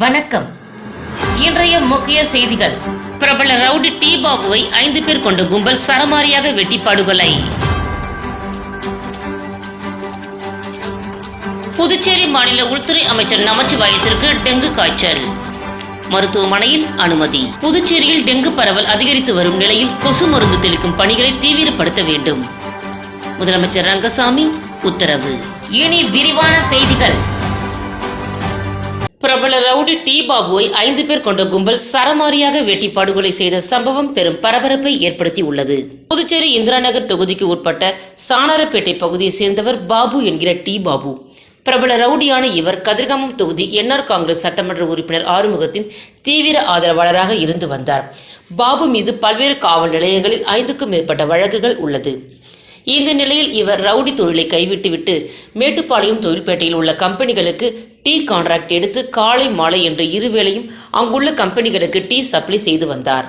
வணக்கம். இன்றைய முக்கிய செய்திகள். பிரபல ரவுடி டி பாபுவை 5 பேர் கொண்ட கும்பல் சரமாரியாக வெட்டி படுகொலை. புதுச்சேரி மாநில உள்துறை அமைச்சர் நமச்சிவாயத்திற்கு டெங்கு காய்ச்சல், மருத்துவமனையில் அனுமதி. புதுச்சேரியில் டெங்கு பரவல் அதிகரித்து வரும் நிலையில் கொசு மருந்து தெளிக்கும் பணிகளை தீவிரப்படுத்த வேண்டும். முதலமைச்சர் ரங்கசாமி உத்தரவு. இனி விரிவான செய்திகள். பிரபல ரவுடி டி பாபுவை 5 பேர் கொண்ட கும்பல் சரமாரியாக வெட்டி படுகொலை செய்த சம்பவம் பெரும் பரபரப்பை ஏற்படுத்தி உள்ளது. புதுச்சேரி இந்திரா நகர் தொகுதிக்கு உட்பட்ட சாணாரப்பேட்டை பகுதியை சேர்ந்தவர் பாபு என்கிற டி பாபு. பிரபல ரவுடியான இவர் கதிர்காமம் தொகுதி என்ஆர் காங்கிரஸ் சட்டமன்ற உறுப்பினர் ஆறுமுகத்தின் தீவிர ஆதரவாளராக இருந்து வந்தார். பாபு மீது பல்வேறு காவல் நிலையங்களில் 5க்கும் மேற்பட்ட வழக்குகள் உள்ளது. இந்த நிலையில் இவர் ரவுடி தொழிலை கைவிட்டுவிட்டு மேட்டுப்பாளையம் தொழில்பேட்டையில் உள்ள கம்பெனிகளுக்கு டீ கான்ட்ராக்ட் எடுத்து காலை மாலை என்று இருவேளையும் அங்குள்ள கம்பெனிகளுக்கு டீ சப்ளை செய்து வந்தார்.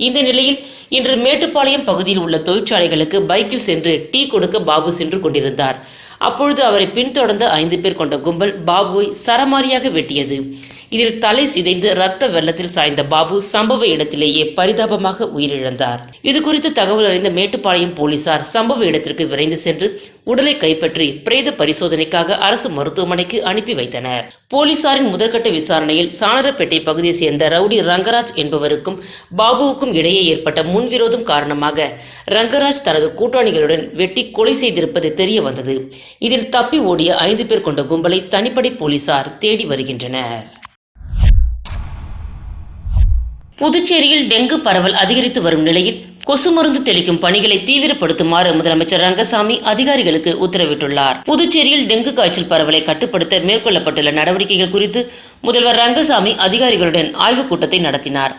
இந்த நிலையில் இன்று மேட்டுப்பாளையம் பகுதியில் உள்ள தொழிற்சாலைகளுக்கு பைக்கில் சென்று டீ கொடுக்க பாபு சென்று கொண்டிருந்தார். அப்பொழுது அவரை பின்தொடர்ந்த 5 பேர் கொண்ட கும்பல் பாபுவை சரமாரியாக வெட்டியது. இதில் தலை சிதைந்து ரத்த வெள்ளத்தில் சாய்ந்த பாபு சம்பவ இடத்திலேயே பரிதாபமாக உயிரிழந்தார். இது குறித்து தகவல் அறிந்த மேட்டுப்பாளையம் போலீசார் சம்பவ இடத்திற்கு விரைந்து சென்று உடலை கைப்பற்றி பிரேத பரிசோதனைக்காக அரசு மருத்துவமனைக்கு அனுப்பி வைத்தனர். போலீசாரின் முதற்கட்ட விசாரணையில் சாணாரப்பேட்டை பகுதியை சேர்ந்த ரவுடி ரங்கராஜ் என்பவருக்கும் பாபுவுக்கும் இடையே ஏற்பட்ட முன்விரோதம் காரணமாக ரங்கராஜ் தனது கூட்டாளிகளுடன் வெட்டி கொலை செய்திருப்பது தெரிய வந்தது. இதில் தப்பி ஓடிய 5 பேர் கொண்ட கும்பலை தனிப்படை போலீசார் தேடி வருகின்றனர். புதுச்சேரியில் டெங்கு பரவல் அதிகரித்து வரும் நிலையில் கொசு மருந்து தெளிக்கும் பணிகளை தீவிரப்படுத்துமாறு முதலமைச்சர் ரங்கசாமி அதிகாரிகளுக்கு உத்தரவிட்டுள்ளார். புதுச்சேரியில் டெங்கு காய்ச்சல் பரவலை கட்டுப்படுத்த மேற்கொள்ளப்பட்டுள்ள நடவடிக்கைகள் குறித்து முதல்வர் ரங்கசாமி அதிகாரிகளுடன் ஆய்வுக் கூட்டத்தை நடத்தினார்.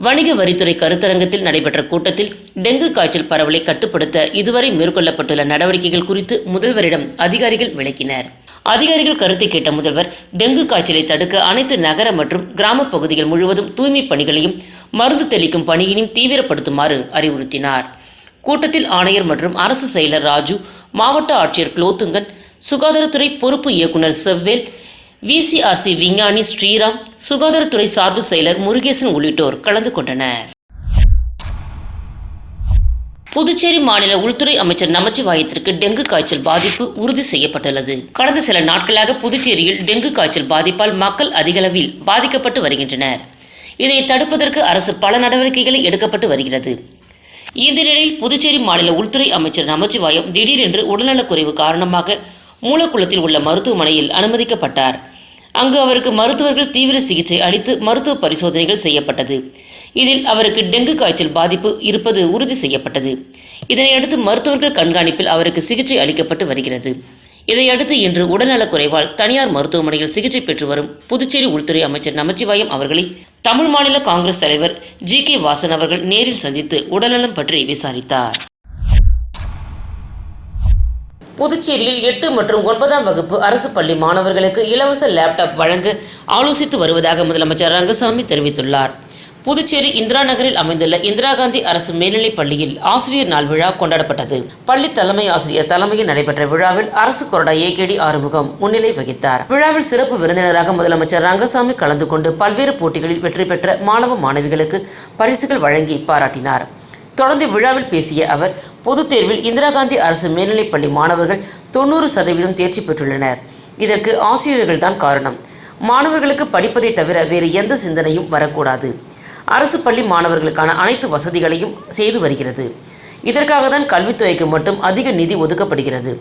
வணிக வரித்துறை கருத்தரங்கத்தில் நடைபெற்ற கூட்டத்தில் டெங்கு காய்ச்சல் பரவலை கட்டுப்படுத்த இதுவரை மேற்கொள்ளப்பட்டுள்ள நடவடிக்கைகள் குறித்து முதல்வரிடம் அதிகாரிகள் விளக்கினர். அதிகாரிகள் கருத்தை கேட்ட முதல்வர் டெங்கு காய்ச்சலை தடுக்க அனைத்து நகர மற்றும் கிராம பகுதிகள் முழுவதும் தூய்மை பணிகளையும் மருந்து தெளிக்கும் பணியினையும் தீவிரப்படுத்துமாறு அறிவுறுத்தினார். கூட்டத்தில் ஆணையர் மற்றும் அரசு செயலர் ராஜு, மாவட்ட ஆட்சியர் குலோத்துங்கன், சுகாதாரத்துறை பொறுப்பு இயக்குநர் செவ்வேல், விசிஆர்சி விஞ்ஞானி ஸ்ரீராம், சுகாதாரத்துறை சார்பு செயலர் முருகேசன் உள்ளிட்டோர் கலந்து கொண்டனர். புதுச்சேரி மாநில உள்துறை அமைச்சர் நமச்சிவாயத்திற்கு டெங்கு காய்ச்சல் பாதிப்பு உறுதி செய்யப்பட்டுள்ளது. கடந்த சில நாட்களாக புதுச்சேரியில் டெங்கு காய்ச்சல் பாதிப்பால் மக்கள் அதிகளவில் பாதிக்கப்பட்டு வருகின்றனர். இதனை தடுப்பதற்கு அரசு பல நடவடிக்கைகளை எடுக்கப்பட்டு வருகிறது. இந்த நிலையில் புதுச்சேரி மாநில உள்துறை அமைச்சர் நமச்சிவாயம் திடீரென்று உடல்நலக்குறைவு காரணமாக மூலக்குளத்தில் உள்ள மருத்துவமனையில் அனுமதிக்கப்பட்டார். அங்கு அவருக்கு மருத்துவர்கள் தீவிர சிகிச்சை அளித்து மருத்துவ பரிசோதனைகள் செய்யப்பட்டது. இதில் அவருக்கு டெங்கு காய்ச்சல் பாதிப்பு இருப்பது உறுதி செய்யப்பட்டது. இதனையடுத்து மருத்துவர்கள் கண்காணிப்பில் அவருக்கு சிகிச்சை அளிக்கப்பட்டு வருகிறது. இதையடுத்து இன்று உடல்நலக்குறைவால் தனியார் மருத்துவமனையில் சிகிச்சை பெற்று வரும் புதுச்சேரி உள்துறை அமைச்சர் நமச்சிவாயம் அவர்களை தமிழ் மாநில காங்கிரஸ் தலைவர் ஜி.கே. வாசன் அவர்கள் நேரில் சந்தித்து உடல்நலம் பற்றி விசாரித்தார். புதுச்சேரியில் 8 மற்றும் 9ஆம் வகுப்பு அரசு பள்ளி மாணவர்களுக்கு இலவச லேப்டாப் வழங்க ஆலோசித்து வருவதாக முதலமைச்சர் ரங்கசாமி தெரிவித்துள்ளார். புதுச்சேரி இந்திரா நகரில் அமைந்துள்ள இந்திரா காந்தி அரசு மேல்நிலைப் பள்ளியில் ஆசிரியர் நாள் விழா கொண்டாடப்பட்டது. பள்ளி தலைமை ஆசிரியர் தலைமையில் நடைபெற்ற விழாவில் அரசு கொறடா ஏ.கே.டி. ஆறுமுகம் முன்னிலை வகித்தார். விழாவில் சிறப்பு விருந்தினராக முதலமைச்சர் ரங்கசாமி கலந்து கொண்டு பல்வேறு போட்டிகளில் வெற்றி பெற்ற மாணவ மாணவிகளுக்கு பரிசுகள் வழங்கி பாராட்டினார். தொடர்ந்து விழாவில் பேசிய அவர், பொதுத் தேர்வில் இந்திரா காந்தி அரசு மேல்நிலைப் பள்ளி மாணவர்கள் 90% தேர்ச்சி பெற்றுள்ளனர். இதற்கு ஆசிரியர்கள் தான் காரணம். மாணவர்களுக்கு படிப்பதை தவிர வேறு எந்த சிந்தனையும் வரக்கூடாது. அரசு பள்ளி மாணவர்களுக்கான அனைத்து வசதிகளையும் செய்து வருகிறது. இதற்காக தான் கல்வித்துறைக்கு மட்டும் அதிக நிதி ஒதுக்கப்படுகிறது.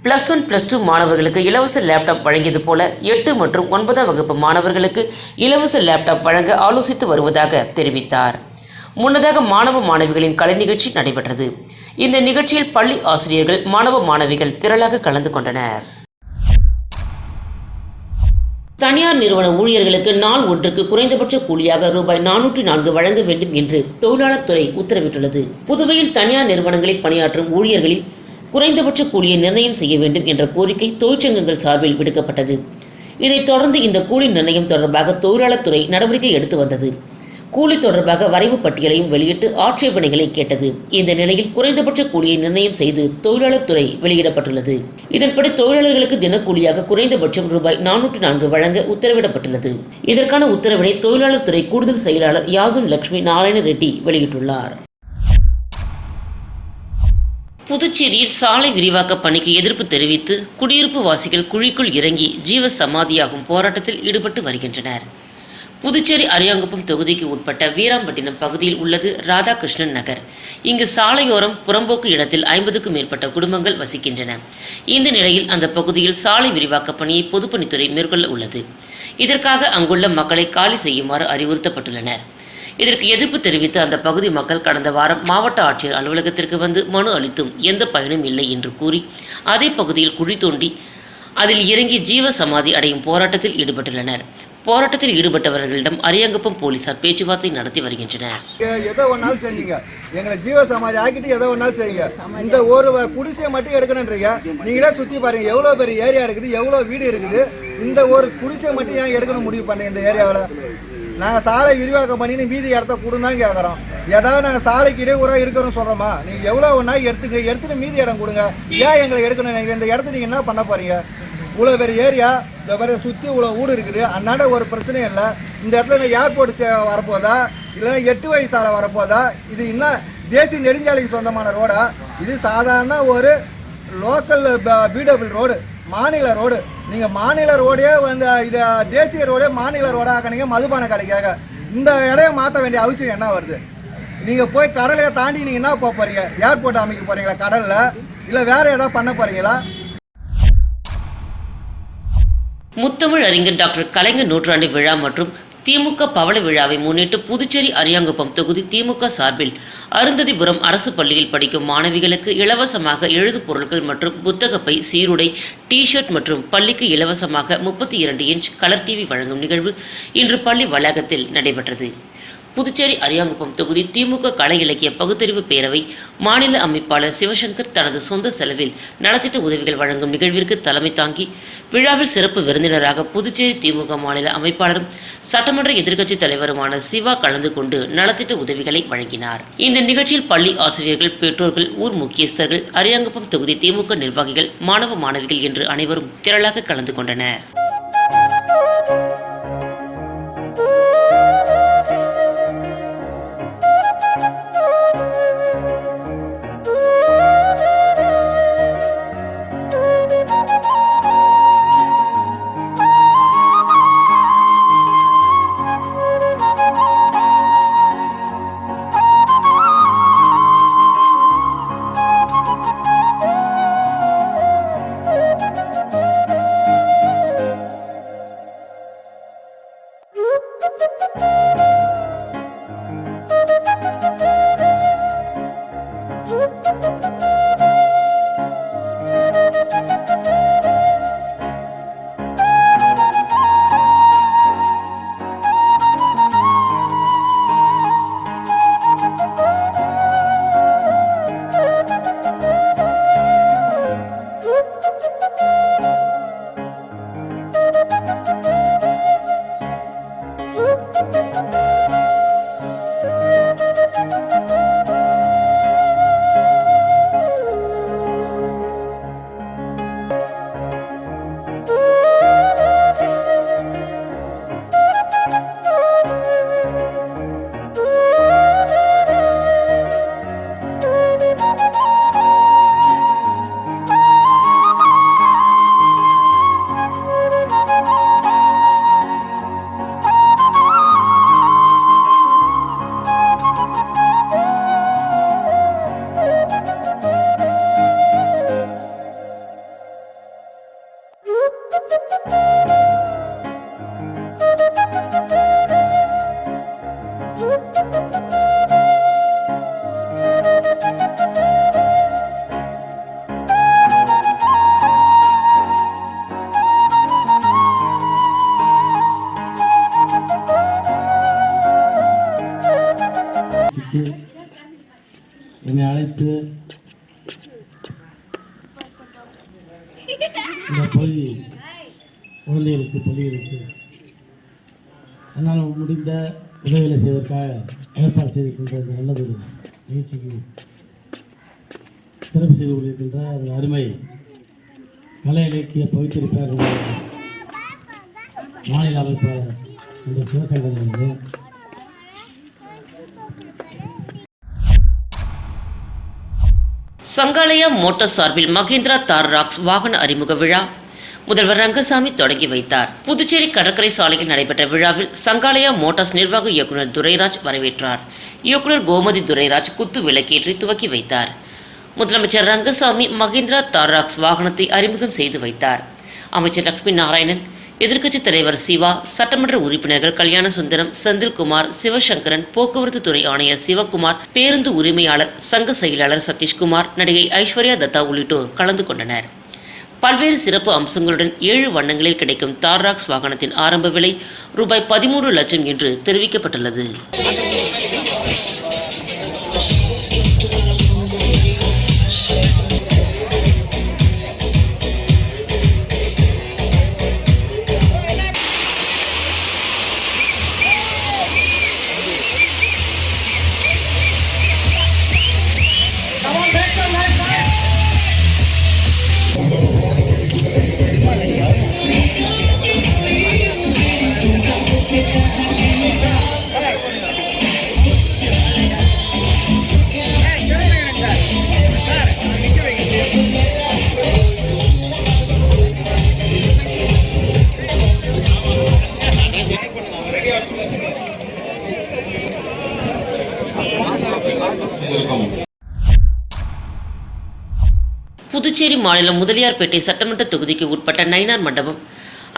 +1 +2 மாணவர்களுக்கு இலவச லேப்டாப் வழங்கியது போல 8 மற்றும் 9ஆம் வகுப்பு மாணவர்களுக்கு இலவச லேப்டாப் வழங்க ஆலோசித்து வருவதாக தெரிவித்தார். முன்னதாக மாணவ மாணவிகளின் கலை நிகழ்ச்சி நடைபெற்றது. இந்த நிகழ்ச்சியில் பள்ளி ஆசிரியர்கள், மாணவ மாணவிகள் திரளாக கலந்து கொண்டனர். தனியார் நிறுவன ஊழியர்களுக்கு நாள் ஒன்றுக்கு குறைந்தபட்ச கூலியாக ரூபாய் 404 வழங்க வேண்டும் என்று தொழிலாளர் துறை உத்தரவிட்டுள்ளது. புதுவையில் தனியார் நிறுவனங்களில் பணியாற்றும் ஊழியர்களின் குறைந்தபட்ச கூலியை நிர்ணயம் செய்ய வேண்டும் என்ற கோரிக்கை தொழிற்சங்கங்கள் சார்பில் விடுக்கப்பட்டது. இதைத் தொடர்ந்து இந்த கூலி நிர்ணயம் தொடர்பாக தொழிலாளர் துறை நடவடிக்கை எடுத்து வந்தது. கூலி தொடர்பாக வரைவு பட்டியலையும் வெளியிட்டு ஆட்சேபனைகளை கேட்டது. இந்த நிலையில் குறைந்தபட்ச கூலியை நிர்ணயம் செய்து தொழிலாளர் துறை வெளியிடப்பட்டுள்ளது. இதன்படி தொழிலாளர்களுக்கு தினக்கூலியாக குறைந்தபட்சம் ரூபாய் 404 வழங்க உத்தரவிடப்பட்டுள்ளது. இதற்கான உத்தரவினை தொழிலாளர் துறை கூடுதல் செயலாளர் யாசுன் லட்சுமி நாராயண ரெட்டி வெளியிட்டுள்ளார். புதுச்சேரியில் சாலை விரிவாக்க பணிக்கு எதிர்ப்பு தெரிவித்து குடியிருப்பு வாசிகள் குழிக்குள் இறங்கி ஜீவ சமாதியாகும் போராட்டத்தில் ஈடுபட்டு வருகின்றனர். புதுச்சேரி அரியாங்குப்பம் தொகுதிக்கு உட்பட்ட வீராம்பட்டினம் பகுதியில் உள்ளது ராதாகிருஷ்ணன் நகர். இங்கு சாலையோரம் புறம்போக்கு இடத்தில் 50க்கும் மேற்பட்ட குடும்பங்கள் வசிக்கின்றன. இந்த நிலையில் அந்த பகுதியில் சாலை விரிவாக்க பணியை பொதுப்பணித்துறை மேற்கொள்ள உள்ளது. இதற்காக அங்குள்ள மக்களை காலி செய்யுமாறு அறிவுறுத்தப்பட்டுள்ளனர். இதற்கு எதிர்ப்பு தெரிவித்து அந்த பகுதி மக்கள் கடந்த வாரம் மாவட்ட ஆட்சியர் அலுவலகத்திற்கு வந்து மனு அளித்தும் எந்த பயனும் இல்லை என்று கூறி அதே பகுதியில் குழி தோண்டி அதில் இறங்கி ஜீவ சமாதி அடையும் போராட்டத்தில் ஈடுபட்டுள்ளனர். போராட்டத்தில் ஈடுபட்டவர்களிடம் அரியாங்குப்பம் போலீசார் பேச்சுவார்த்தை நடத்தி வருகின்றனர். எதோ ஒன்னாலும் செஞ்சீங்க, எங்களை ஜீவ சமாதி ஆக்கிட்டு எதோ ஒன்னாலும் செய்யுங்க. இந்த ஒரு குடிசையை மட்டும் எடுக்கணுன்றீங்க. நீங்களே சுத்தி பாருங்க, எவ்வளவு பெரிய ஏரியா இருக்குது, எவ்வளவு வீடு இருக்குது. இந்த ஒரு குடிசையை மட்டும் ஏன் எடுக்கணும் முடிவு பண்ணீங்க? இந்த ஏரியாவில் நாங்கள் சாலை விரிவாக்கம் பண்ணி மீதி இடத்த கொடுங்க கேட்குறோம். ஏதாவது நாங்கள் சாலைக்கு இடையூறாக இருக்கிறோம் சொல்கிறோமா? நீங்கள் எவ்வளோ ஒன்றா எடுத்துட்டு மீதி இடம் கொடுங்க. ஏன் எங்களை எடுக்கணும்? இந்த இடத்த நீங்கள் என்ன பண்ண போகிறீங்க? இவ்வளோ பெரிய ஏரியா, இந்த மாதிரி சுற்றி இவ்வளோ ஊடு இருக்குது. அதனால ஒரு பிரச்சனையும் இல்லை. இந்த இடத்துல ஏர்போர்ட் வரப்போதா, இல்லைன்னா 8 வழி சாலை வரப்போதா? இது இன்னும் தேசிய நெடுஞ்சாலைக்கு சொந்தமான ரோடா? இது சாதாரண ஒரு லோக்கல் பிடபிள் ரோடு, மாநில ரோடு. நீங்கள் மாநில ரோடே வந்து இதை தேசிய ரோடே மாநில ரோடாக ஆக்கினீங்க மதுபான கடைக்காக. இந்த இடையை மாற்ற வேண்டிய அவசியம் என்ன வருது? நீங்கள் போய் கடலை தாண்டி நீங்கள் என்ன போக போகிறீங்க? ஏர்போர்ட் அமைக்க போகிறீங்களா கடலில்? இல்லை வேறு ஏதாவது பண்ண போகிறீங்களா? முத்தமிழ் அறிஞர் டாக்டர் கலைஞர் நூற்றாண்டு விழா மற்றும் திமுக பவள விழாவை முன்னிட்டு புதுச்சேரி அரியாங்குப்பம் தொகுதி திமுக சார்பில் அருந்ததிபுரம் அரசு பள்ளியில் படிக்கும் மாணவிகளுக்கு இலவசமாக எழுது பொருட்கள் மற்றும் புத்தகப்பை, சீருடை, டி-ஷர்ட் மற்றும் பள்ளிக்கு இலவசமாக 32 இன்ச் கலர் டிவி வழங்கும் நிகழ்வு இன்று பள்ளி வளாகத்தில் நடைபெற்றது. புதுச்சேரி அரியாங்குப்பம் தொகுதி திமுக கலை இலக்கிய பகுத்தறிவு பேரவை மாநில அமைப்பாளர் சிவசங்கர் தனது சொந்த செலவில் நலத்திட்ட உதவிகள் வழங்கும் நிகழ்விற்கு தலைமை தாங்கி விழாவில் சிறப்பு விருந்தினராக புதுச்சேரி திமுக மாநில அமைப்பாளரும் சட்டமன்ற எதிர்க்கட்சி தலைவருமான சிவா கலந்து கொண்டு நலத்திட்ட உதவிகளை வழங்கினார். இந்த நிகழ்ச்சியில் பள்ளி ஆசிரியர்கள், பெற்றோர்கள், ஊர் முக்கியஸ்தர்கள், அரியாங்குப்பம் தொகுதி திமுக நிர்வாகிகள், மாணவ மாணவிகள் என்று அனைவரும் திரளாக கலந்து கொண்டனர். என்னை அழைத்து இந்த பள்ளி குழந்தைகளுக்கு பள்ளிகளுக்கு என்னால் முடிந்த உதவிகளை செய்வதற்காக ஏற்பாடு செய்திருக்கின்ற இந்த நல்லது நிகழ்ச்சிக்கு சிறப்பு செய்து கொண்டிருக்கின்ற ஒரு அருமை கலை இலக்கிய பவித்திருப்பார் மாநில அமைப்பாளர் என்ற சிவசங்கர் அவர்கள், சங்காலயா மோட்டார் சார்பில் மகேந்திரா தார் ராக்ஸ் வாகன அறிமுக விழா முதல்வர் ரங்கசாமி தொடங்கி வைத்தார். புதுச்சேரி கடற்கரை சாலையில் நடைபெற்ற விழாவில் சங்காலயா மோட்டார்ஸ் நிர்வாக இயக்குநர் துரைராஜ் வரவேற்றார். இயக்குநர் கோமதி துரைராஜ் குத்து விளக்கேற்றி துவக்கி வைத்தார். முதலமைச்சர் ரங்கசாமி மகேந்திரா தார் ராக்ஸ் வாகனத்தை அறிமுகம் செய்து வைத்தார். அமைச்சர் லட்சுமி நாராயணன், எதிர்க்கட்சித் தலைவர் சிவா, சட்டமன்ற உறுப்பினர்கள் கல்யாண சுந்தரம், செந்தில்குமார், சிவசங்கரன், போக்குவரத்து துறை ஆணையர் சிவகுமார், பேருந்து உரிமையாளர் சங்க செயலாளர் சதீஷ்குமார், நடிகை ஐஸ்வர்யா தத்தா உள்ளிட்டோர் கலந்து கொண்டனர். பல்வேறு சிறப்பு அம்சங்களுடன் 7 வண்ணங்களில் கிடைக்கும் தார் ராக்ஸ் வாகனத்தின் ஆரம்ப விலை ரூபாய் 13 லட்சம் என்று தெரிவிக்கப்பட்டுள்ளது. புதுச்சேரி மாநிலம் முதலியார்பேட்டை சட்டமன்ற தொகுதிக்கு உட்பட்ட நயினார் மண்டபம்,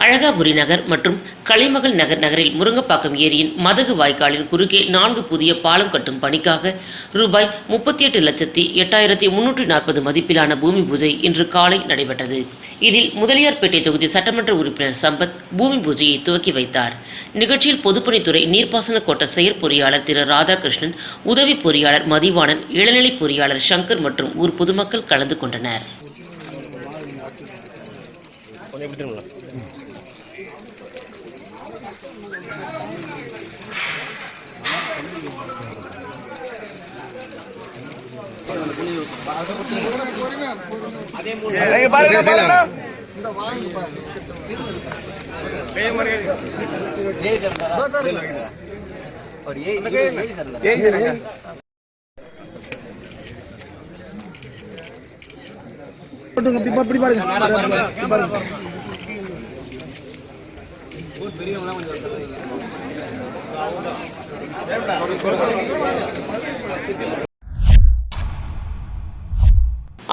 அழகாபுரி நகர் மற்றும் கலைமகள் நகர் நகரில் முருங்கப்பாக்கம் ஏரியின் மதகு வாய்க்காலின் குறுக்கே 4 புதிய பாலம் கட்டும் பணிக்காக ரூபாய் 38,08,340 மதிப்பிலான பூமி பூஜை இன்று காலை நடைபெற்றது. இதில் முதலியார்பேட்டை தொகுதி சட்டமன்ற உறுப்பினர் சம்பத் பூமி பூஜையை துவக்கி வைத்தார். நிகழ்ச்சியில் பொதுப்பணித்துறை நீர்ப்பாசன கோட்ட செயற்பொறியாளர் திரு ராதாகிருஷ்ணன், உதவி பொறியாளர் மதிவாணன், இளநிலை பொறியாளர் சங்கர் மற்றும் ஊர் பொதுமக்கள் கலந்து கொண்டனர்.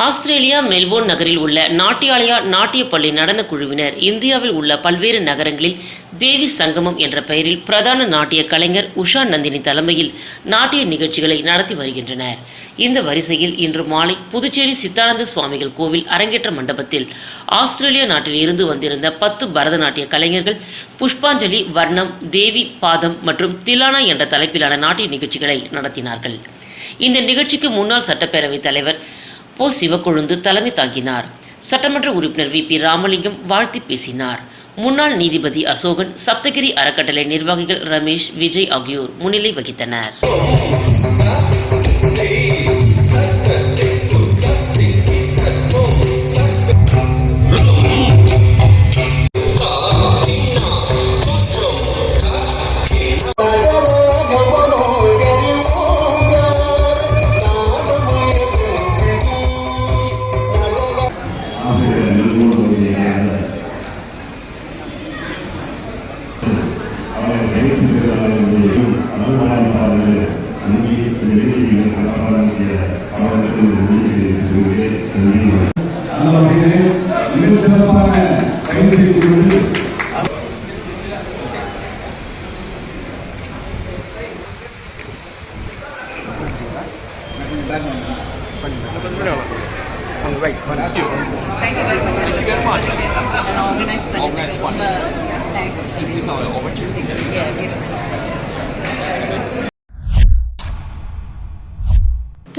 ஆஸ்திரேலியா மெல்போர்ன் நகரில் உள்ள நாட்டியாலயா நாட்டிய பள்ளி நடன குழுவினர் இந்தியாவில் உள்ள பல்வேறு நகரங்களில் தேவி சங்கமம் என்ற பெயரில் பிரதான நாட்டிய கலைஞர் உஷா நந்தினி தலைமையில் நாட்டிய நிகழ்ச்சிகளை நடத்தி வருகின்றனர். இந்த வரிசையில் இன்று மாலை புதுச்சேரி சித்தானந்த சுவாமிகள் கோவில் அரங்கேற்ற மண்டபத்தில் ஆஸ்திரேலியா நாட்டில் இருந்து வந்திருந்த 10 பரதநாட்டிய கலைஞர்கள் புஷ்பாஞ்சலி, வர்ணம், தேவி பாதம் மற்றும் திலானா என்ற தலைப்பிலான நாட்டிய நிகழ்ச்சிகளை நடத்தினார்கள். இந்த நிகழ்ச்சிக்கு முன்னாள் சட்டப்பேரவைத் தலைவர் போ. சிவக்கொழுந்து தலைமை தாங்கினார். சட்டமன்ற உறுப்பினர் வி. பி. ராமலிங்கம் வாழ்த்தி பேசினார். முன்னாள் நீதிபதி அசோகன், சப்தகிரி அறக்கட்டளை நிர்வாகிகள் ரமேஷ், விஜய் ஆகியோர் முன்னிலை வகித்தனர்.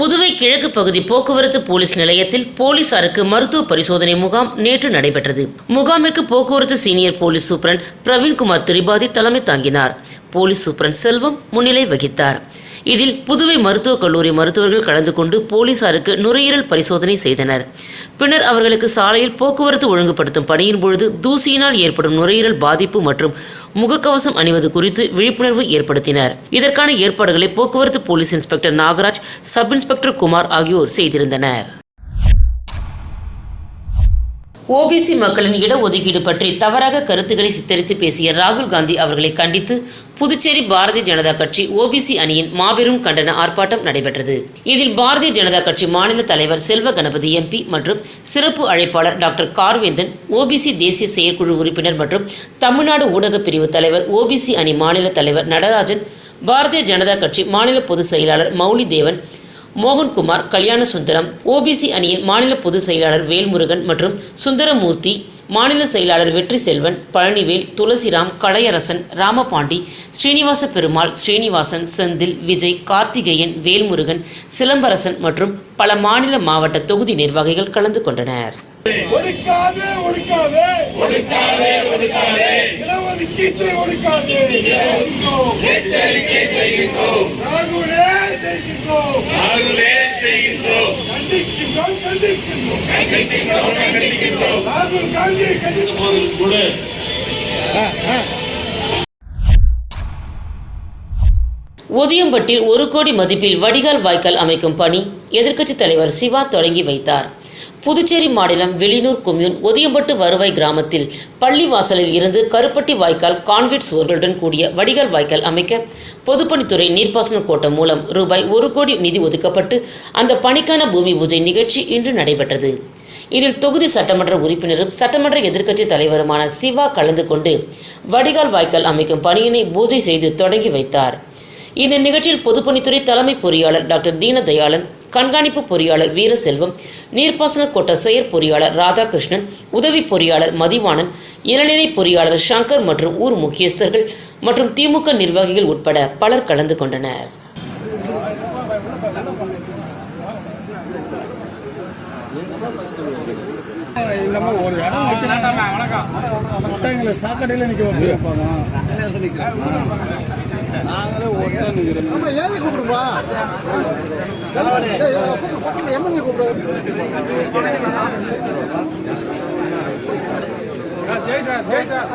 புதுவை கிழக்கு பகுதி போக்குவரத்து போலீஸ் நிலையத்தில் போலீசாருக்கு மருத்துவ பரிசோதனை முகாம் நேற்று நடைபெற்றது. முகாமிற்கு போக்குவரத்து senior police superintendent Praveenkumar Tripathi தலைமை தாங்கினார். போலீஸ் சூப்பரண்ட் செல்வம் முன்னிலை வகித்தார். இதில் புதுவை மருத்துவக் கல்லூரி மருத்துவர்கள் கலந்து கொண்டு போலீசாருக்கு நுரையீரல் பரிசோதனை செய்தனர். பின்னர் அவர்களுக்கு சாலையில் போக்குவரத்து ஒழுங்குபடுத்தும் பணியின் பொழுது தூசியினால் ஏற்படும் நுரையீரல் பாதிப்பு மற்றும் முகக்கவசம் அணிவது குறித்து விழிப்புணர்வு ஏற்படுத்தினர். இதற்கான ஏற்பாடுகளை போக்குவரத்து police inspector Nagaraj, sub inspector Kumar ஆகியோர் செய்திருந்தனர். ஓபிசி மக்களின் இடஒதுக்கீடு பற்றி தவறாக கருத்துக்களை சித்தரித்து பேசிய ராகுல் காந்தி அவர்களை கண்டித்து புதுச்சேரி பாரதிய ஜனதா கட்சி ஓபிசி அணியின் மாபெரும் கண்டன ஆர்ப்பாட்டம் நடைபெற்றது. இதில் பாரதிய ஜனதா கட்சி மாநில தலைவர் செல்வ கணபதி எம்பி மற்றும் சிறப்பு அழைப்பாளர் டாக்டர் கார்வேந்தன், ஓபிசி தேசிய செயற்குழு உறுப்பினர் மற்றும் தமிழ்நாடு ஊடகப் பிரிவு தலைவர், ஓபிசி அணி மாநில தலைவர் நடராஜன், பாரதிய ஜனதா கட்சி மாநில பொதுச் செயலாளர் மௌலி தேவன், மோகன்குமார், கல்யாண சுந்தரம், ஓபிசி அணியின் மாநில பொதுச் செயலாளர் வேல்முருகன் மற்றும் சுந்தரமூர்த்தி, மாநில செயலாளர் வெற்றி செல்வன், பழனிவேல், துளசிராம், கடையரசன், ராமபாண்டி, ஸ்ரீனிவாச பெருமாள், ஸ்ரீனிவாசன், செந்தில், விஜய், கார்த்திகேயன், வேல்முருகன், சிலம்பரசன் மற்றும் பல மாநில மாவட்ட தொகுதி நிர்வாகிகள் கலந்து கொண்டனர். ஒடுக்காதே ஒடுக்காதே ஒடுக்காதே ஒடுக்காதே இடஒதுக்கீட்டை ஒடுக்காதே எச்சரிக்கை செய்கின்றோம். ராகுலே செய்கின்றோம். ராகுலே செய்கின்றோம். கண்டிக்கின்றோம் கண்டிக்கின்றோம் கண்டிக்கின்றோம் கண்டிக்கின்றோம். ராகுல் காந்தி கண்டிக்கின்றோம். ஒதியம்பட்டில் 1 கோடி மதிப்பில் வடிகால் வாய்க்கால் அமைக்கும் பணி எதிர்க்கட்சித் தலைவர் சிவா தொடங்கி வைத்தார். புதுச்சேரி மாநிலம் வெளியூர் கொம்யூன் ஒதியம்பட்டு வருவாய் கிராமத்தில் பள்ளிவாசலில் இருந்து கருப்பட்டி வாய்க்கால் கான்கிரீட் சுவர்களுடன் கூடிய வடிகால் வாய்க்கால் அமைக்க பொதுப்பணித்துறை நீர்ப்பாசன கோட்டம் மூலம் ரூபாய் 1 கோடி நிதி ஒதுக்கப்பட்டு அந்த பணிக்கான பூமி பூஜை நிகழ்ச்சி இன்று நடைபெற்றது. இதில் தொகுதி சட்டமன்ற உறுப்பினரும் சட்டமன்ற எதிர்க்கட்சி தலைவருமான சிவா கலந்து கொண்டு வடிகால் வாய்க்கால் அமைக்கும் பணியினை பூஜை செய்து தொடங்கி வைத்தார். இந்த நிகழ்ச்சியில் பொதுப்பணித்துறை தலைமை பொறியாளர் டாக்டர் தீனதயாளன், கண்காணிப்பு பொறியாளர் வீரசெல்வம், நீர்ப்பாசன கோட்ட செயற் பொறியாளர் ராதாகிருஷ்ணன், உதவி பொறியாளர் மதிவாணன், இளநிலை பொறியாளர் சங்கர் மற்றும் ஊர் முக்கியஸ்தர்கள் மற்றும் திமுக நிர்வாகிகள் உட்பட பலர் கலந்து கொண்டனர். ஒரு இடம் வச்சுட்டாங்களே சாக்கடையில் நிற்க வைப்பாங்க. நாங்களே ஏன் கூப்பிடுப்பா எம்எல்ஏ கூப்பிடுவோம். Jai sir Jai sir.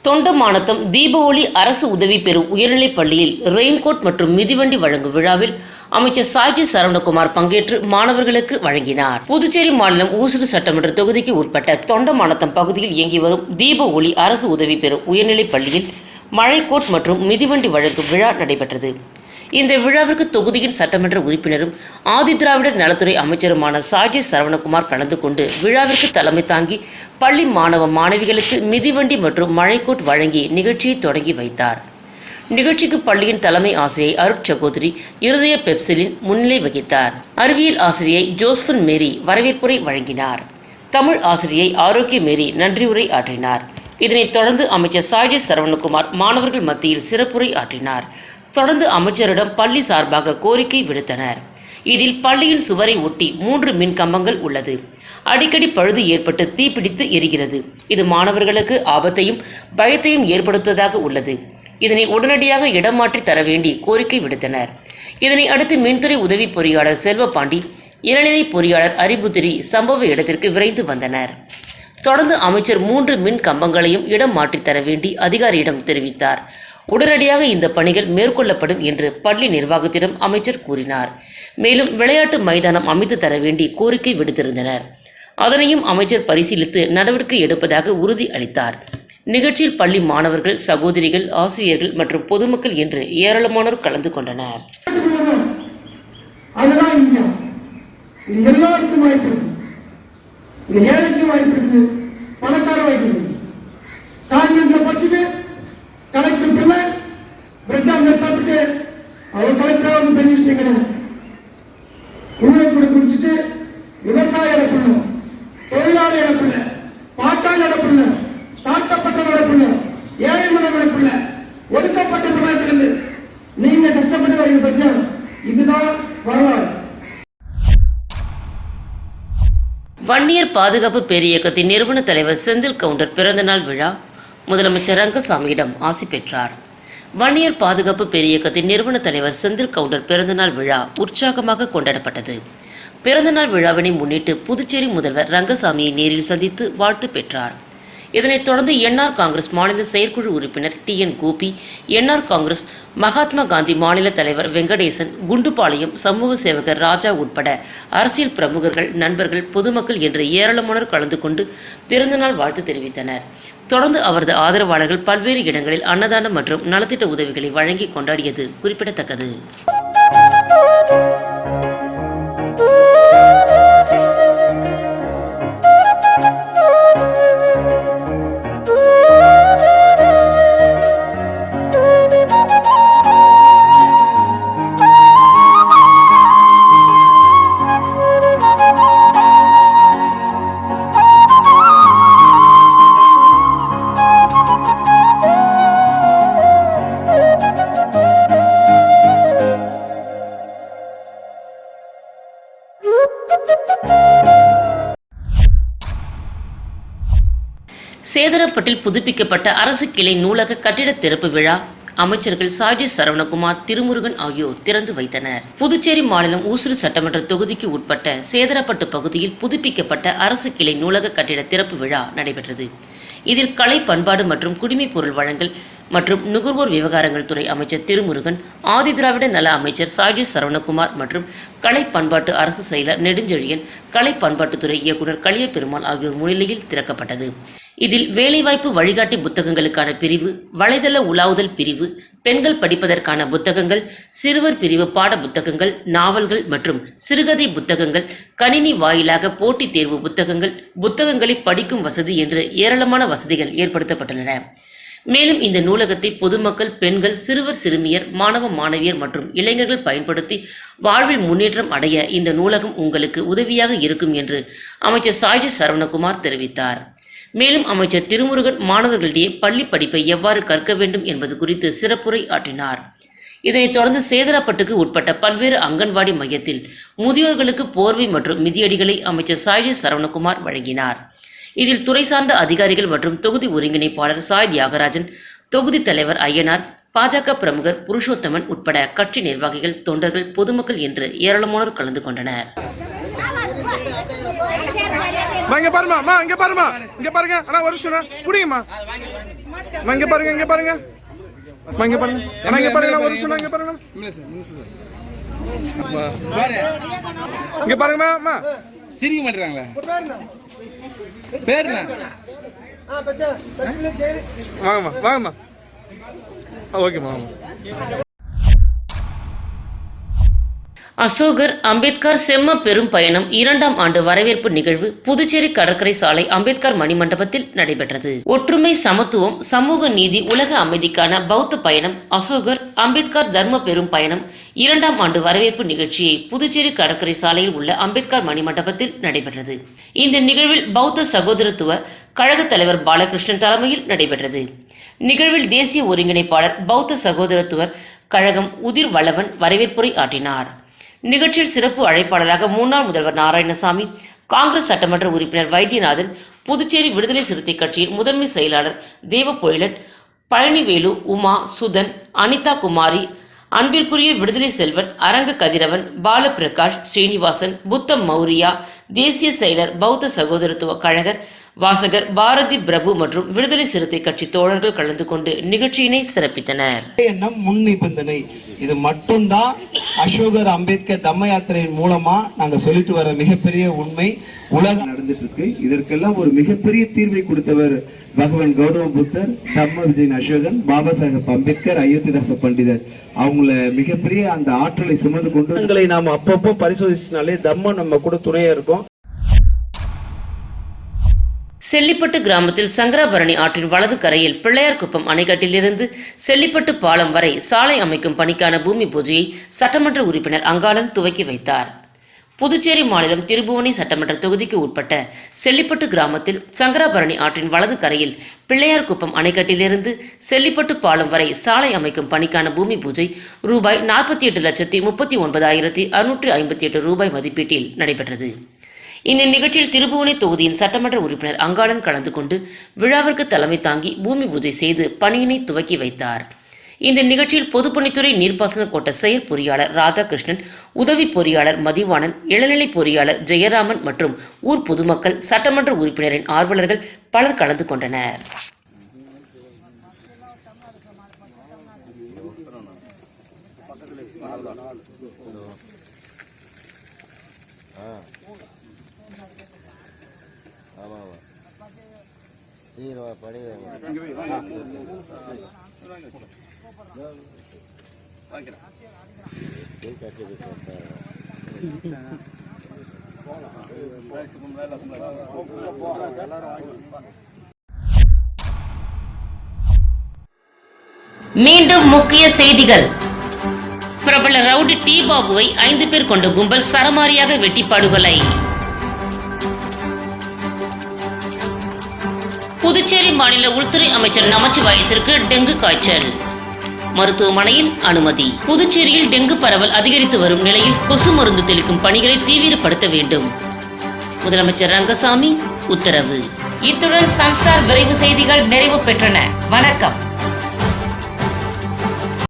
தொண்டமானத்தம் தீபாவளி அரசு உதவி பெறும் உயர்நிலைப் பள்ளியில் ரெயின்கோட் மற்றும் மிதிவண்டி வழங்கும் விழாவில் அமைச்சர் சாய்ஜி சரவணகுமார் பங்கேற்று மாணவர்களுக்கு வழங்கினார். புதுச்சேரி மாநிலம் ஊசுடு சட்டமன்ற தொகுதிக்கு உட்பட்ட தொண்டமானத்தம் பகுதியில் இயங்கி வரும் தீபாவளி அரசு உதவி பெறும் உயர்நிலைப் பள்ளியில் மழைக்கோட் மற்றும் மிதிவண்டி வழங்கும் விழா நடைபெற்றது. இந்த விழாவிற்கு தொகுதியின் சட்டமன்ற உறுப்பினரும் ஆதிதிராவிடர் நலத்துறை அமைச்சருமான சாய்ஜி சரவணகுமார் கலந்து கொண்டு விழாவிற்கு தலைமை தாங்கி பள்ளி மாணவ மாணவிகளுக்கு மிதிவண்டி மற்றும் மழைக்கோட் வழங்கி நிகழ்ச்சியை தொடங்கி வைத்தார். நிகழ்ச்சிக்கு பள்ளியின் தலைமை ஆசிரியை அருட்சகோதரி இருதய பெப்சிலின் முன்னிலை வகித்தார். அறிவியல் ஆசிரியை ஜோஸ்பின் மேரி வரவேற்புரை வழங்கினார். தமிழ் ஆசிரியை ஆரோக்கிய மேரி நன்றியுரை ஆற்றினார். இதனைத் தொடர்ந்து அமைச்சர் சாய்ஜி சரவணகுமார் மாணவர்கள் மத்தியில் சிறப்புரை ஆற்றினார். தொடர்ந்து அமைச்சரிடம் பள்ளி சார்பாக கோரிக்கை விடுத்தனர். இதில் பள்ளியின் சுவரை ஒட்டி 3 மின் கம்பங்கள் உள்ளது. அடிக்கடி பழுது ஏற்பட்டு தீப்பிடித்து எரிகிறது. இது மாணவர்களுக்கு ஆபத்தையும் பயத்தையும் ஏற்படுத்துவதாக உள்ளது. இதனை உடனடியாக இடம் மாற்றி தர வேண்டி கோரிக்கை விடுத்தனர். இதனை அடுத்து மின்துறை உதவி பொறியாளர் செல்வபாண்டி, இளநிலை பொறியாளர் அரிபுத்திரி சம்பவ இடத்திற்கு விரைந்து வந்தனர். தொடர்ந்து அமைச்சர் 3 மின் கம்பங்களையும் இடம் மாற்றித்தர வேண்டி அதிகாரியிடம் தெரிவித்தார். உடனடியாக இந்த பணிகள் மேற்கொள்ளப்படும் என்று பள்ளி நிர்வாகத்திடம் அமைச்சர் கூறினார். மேலும் விளையாட்டு மைதானம் அமைத்து தர வேண்டி கோரிக்கை விடுத்திருந்தனர். அதனையும் அமைச்சர் பரிசீலித்து நடவடிக்கை எடுப்பதாக உறுதி அளித்தார். நிகழ்ச்சியில் பள்ளி மாணவர்கள், சகோதரிகள், ஆசிரியர்கள் மற்றும் பொதுமக்கள் என்று ஏராளமானோர் கலந்து கொண்டனர். கலெக்டர் பிள்ளை பிரெட் ஆம்லெட் சாப்பிட்டு அவர் கலெக்டரா வந்து பெரிய விஷயம் கிடையாது. உணவு கூட முடிச்சுட்டு விவசாய இழப்பு இல்லை, தொழிலாளி இழப்பு இல்லை, பாட்டாளி இழப்பு இல்லை, தாழ்த்தப்பட்ட இழப்பு இல்லை, ஏழை மனம் இழப்பு இல்லை, ஒடுக்கப்பட்ட சமுதாயத்திலிருந்து நீங்க கஷ்டப்பட்டு வரீங்க பத்தியா, இதுதான் வரலாறு. வன்னியர் பாதுகாப்பு பேரியக்கத்தின் நிறுவன தலைவர் செந்தில் கவுண்டர் பிறந்தநாள் விழா முதலமைச்சர் ரங்கசாமியிடம் ஆசி பெற்றார். வன்னியர் பாதுகாப்பு பேரியக்கத்தின் நிறுவன தலைவர் செந்தில் கவுண்டர் பிறந்தநாள் விழா உற்சாகமாக கொண்டாடப்பட்டது. பிறந்தநாள் விழாவினை முன்னிட்டு புதுச்சேரி முதல்வர் ரங்கசாமியை நேரில் சந்தித்து வாழ்த்து பெற்றார். இதனைத் தொடர்ந்து என்ஆர் காங்கிரஸ் மாநில செயற்குழு உறுப்பினர் TN கோபி, என்ஆர் காங்கிரஸ் மகாத்மா காந்தி மாநில தலைவர் வெங்கடேசன், குண்டுபாளையம் சமூக சேவகர் ராஜா உட்பட அரசியல் பிரமுகர்கள், நண்பர்கள், பொதுமக்கள் என்று ஏராளமானோர் கலந்து கொண்டு பிறந்தநாள் வாழ்த்து தெரிவித்தனர். தொடர்ந்து அவரது ஆதரவாளர்கள் பல்வேறு இடங்களில் அன்னதானம் மற்றும் நலத்திட்ட உதவிகளை வழங்கி கொண்டாடியது குறிப்பிடத்தக்கது. சேதரப்பட்டில் புதுப்பிக்கப்பட்ட அரசு கிளை நூலக கட்டிட திறப்பு விழா அமைச்சர்கள் சாய்ஜி சரவணகுமார், திருமுருகன் ஆகியோர் திறந்து வைத்தனர். புதுச்சேரி மாநிலம் ஊசுடு சட்டமன்ற தொகுதிக்கு உட்பட்ட சேதரப்பட்டு பகுதியில் புதுப்பிக்கப்பட்ட அரசு கிளை நூலக கட்டிட திறப்பு விழா நடைபெற்றது. இதில் கலை, பண்பாடு மற்றும் குடிமைப் பொருள் வழங்கல் மற்றும் நுகர்வோர் விவகாரங்கள் துறை அமைச்சர் திருமுருகன், ஆதிதிராவிட நல அமைச்சர் சாய்ஜி சரவணகுமார் மற்றும் கலை பண்பாட்டு அரசு செயலர் நெடுஞ்செழியன், கலை பண்பாட்டுத்துறை இயக்குநர் கலியபெருமாள் ஆகியோர் முன்னிலையில் திறக்கப்பட்டது. இதில் வேலைவாய்ப்பு வழிகாட்டி புத்தகங்களுக்கான பிரிவு, வலைதள உலாவுதல் பிரிவு, பெண்கள் படிப்பதற்கான புத்தகங்கள், சிறுவர் பிரிவு பாட புத்தகங்கள், நாவல்கள் மற்றும் சிறுகதை புத்தகங்கள், கணினி வாயிலாக போட்டித் தேர்வு புத்தகங்கள், புத்தகங்களை படிக்கும் வசதி என்று ஏராளமான வசதிகள் ஏற்படுத்தப்பட்டுள்ளன. மேலும் இந்த நூலகத்தை பொதுமக்கள், பெண்கள், சிறுவர் சிறுமியர், மாணவ மாணவியர் மற்றும் இளைஞர்கள் பயன்படுத்தி வாழ்வில் முன்னேற்றம் அடைய இந்த நூலகம் உங்களுக்கு உதவியாக இருக்கும் என்று அமைச்சர் சாய்ஜி சரவணகுமார் தெரிவித்தார். மேலும் அமைச்சர் திருமுருகன் மாணவர்களிடையே பள்ளி படிப்பை எவ்வாறு கற்க வேண்டும் என்பது குறித்து சிறப்புரை ஆற்றினார். இதனைத் தொடர்ந்து சேதராப்பட்டுக்கு உட்பட்ட பல்வேறு அங்கன்வாடி மையத்தில் முதியோர்களுக்கு போர்வை மற்றும் மிதியடிகளை அமைச்சர் சாய்ஜி சரவணகுமார் வழங்கினார். இதில் துறை சார்ந்த அதிகாரிகள் மற்றும் தொகுதி ஒருங்கிணைப்பாளர் சாய் தியாகராஜன், தொகுதி தலைவர் ஐயனார், பாஜக பிரமுகர் புருஷோத்தமன் உட்பட கட்சி நிர்வாகிகள், தொண்டர்கள், பொதுமக்கள் என்று ஏராளமானோர் கலந்து கொண்டனர். இங்க பாருமா, இங்க பாருமா, இங்க பாருங்க அண்ணா, ஒரு நிமிஷம் புடிங்கம்மா, இங்க பாருங்க, இங்க பாருங்க, இங்க பாருங்க அண்ணா, இங்க பாருங்க ஒரு நிமிஷம், இங்க பாருங்க, இங்க பாருங்கம்மா, சிரிக்க மாட்டேறாங்களே பேர் வாங்கம்மா, வாங்கம்மா, ஓகேம்மா, வாங்க. அசோகர் அம்பேத்கர் செம்ம பெரும் பயணம் 2ஆம் ஆண்டு வரவேற்பு நிகழ்வு புதுச்சேரி கடற்கரை சாலை அம்பேத்கர் மணிமண்டபத்தில் நடைபெற்றது. ஒற்றுமை, சமத்துவம், சமூக நீதி, உலக அமைதிக்கான பௌத்த பயணம் அசோகர் அம்பேத்கர் தர்ம பெரும் பயணம் 2ஆம் ஆண்டு வரவேற்பு நிகழ்ச்சியை புதுச்சேரி கடற்கரை சாலையில் உள்ள அம்பேத்கர் மணிமண்டபத்தில் நடைபெற்றது. இந்த நிகழ்வில் பௌத்த சகோதரத்துவ கழக தலைவர் பாலகிருஷ்ணன் தலைமையில் நடைபெற்றது. நிகழ்வில் தேசிய ஒருங்கிணைப்பாளர் பௌத்த சகோதரத்துவர் கழகம் உதிர் வளவன் வரவேற்புரை ஆற்றினார். நிகழ்ச்சியில் சிறப்பு அழைப்பாளராக முன்னாள் முதல்வர் நாராயணசாமி, காங்கிரஸ் சட்டமன்ற உறுப்பினர் வைத்தியநாதன், புதுச்சேரி விடுதலை சிறுத்தை கட்சியின் முதன்மை செயலாளர் தேவபொழிலன், பழனிவேலு, உமா, சுதன், அனிதா குமாரி, அன்பிற்குரிய விடுதலை செல்வன், அரங்க கதிரவன், பாலபிரகாஷ், ஸ்ரீனிவாசன், புத்தம் மௌரியா, தேசிய செயலர் பௌத்த சகோதரத்துவ கழகர் வாசகர் பாரதி பிரபு மற்றும் விடுதலை சிறுத்தை கட்சி தோழர்கள் கலந்து கொண்டு நிகழ்ச்சியினை சிறப்பித்தனர். எண்ணம் முன் நிபந்தனை, இது மட்டும்தான் அசோகர் அம்பேத்கர் தம்ம யாத்திரையின் மூலமா நாங்க சொல்லிட்டு வர மிகப்பெரிய உண்மை. உலகம் நடந்துட்டு இருக்கு. இதற்கெல்லாம் ஒரு மிகப்பெரிய தீர்வை கொடுத்தவர் பகவான் கௌதம புத்தர், தம்ம விஜயன் அசோகன், பாபா சாஹேப் அம்பேத்கர், அயோத்திதாச பண்டிதர். அவங்கள மிகப்பெரிய அந்த ஆற்றலை சுமந்து கொண்டு நாம் அப்பப்போ பரிசோதிச்சினாலே தம்மம் நம்ம கூட துணையா இருக்கும். செல்லிப்பட்டு கிராமத்தில் சங்கராபரணி ஆற்றின் வலது கரையில் பிள்ளையார்குப்பம் அணைக்கட்டிலிருந்து செல்லிப்பட்டு பாலம் வரை சாலை அமைக்கும் பணிக்கான பூமி பூஜையை சட்டமன்ற உறுப்பினர் அங்காளன் துவக்கி வைத்தார். புதுச்சேரி மாநிலம் திருபுவனை சட்டமன்ற தொகுதிக்கு உட்பட்ட செல்லிப்பட்டு கிராமத்தில் சங்கராபரணி ஆற்றின் வலது கரையில் பிள்ளையார்குப்பம் அணைக்கட்டிலிருந்து செல்லிப்பட்டு பாலம் வரை சாலை அமைக்கும் பணிக்கான பூமி பூஜை ரூபாய் 48,39,658 ரூபாய் மதிப்பீட்டில் நடைபெற்றது. இந்த நிகழ்ச்சியில் திருபுவனை தொகுதியின் சட்டமன்ற உறுப்பினர் அங்காளன் கலந்து கொண்டு விழாவிற்கு தலைமை தாங்கி பூமி பூஜை செய்து பணியினை துவக்கி வைத்தார். இந்த நிகழ்ச்சியில் பொதுப்பணித்துறை நீர்ப்பாசன கோட்ட செயற் பொறியாளர் ராதாகிருஷ்ணன், உதவி பொறியாளர் மதிவாணன், இளநிலை பொறியாளர் ஜெயராமன் மற்றும் ஊர் பொதுமக்கள், சட்டமன்ற உறுப்பினரின் ஆர்வலர்கள் பலர் கலந்து கொண்டனர். மீண்டும் முக்கிய செய்திகள். பிரபல ரவுடி டி பாபுவை 5 பேர் கொண்ட கும்பல் சரமாரியாக வெட்டி படுகொலை. புதுச்சேரி மாநில உள்துறை அமைச்சர் நமச்சிவாயத்திற்கு டெங்கு காய்ச்சல், மருத்துவமனையில் அனுமதி. புதுச்சேரியில் டெங்கு பரவல் அதிகரித்து வரும் நிலையில் கொசு மருந்து தெளிக்கும் பணிகளை தீவிரப்படுத்த வேண்டும். முதலமைச்சர் ரங்கசாமி உத்தரவு. இத்துடன் சன்ஸ்டார் விரைவு செய்திகள் நிறைவு பெற்றன. வணக்கம்.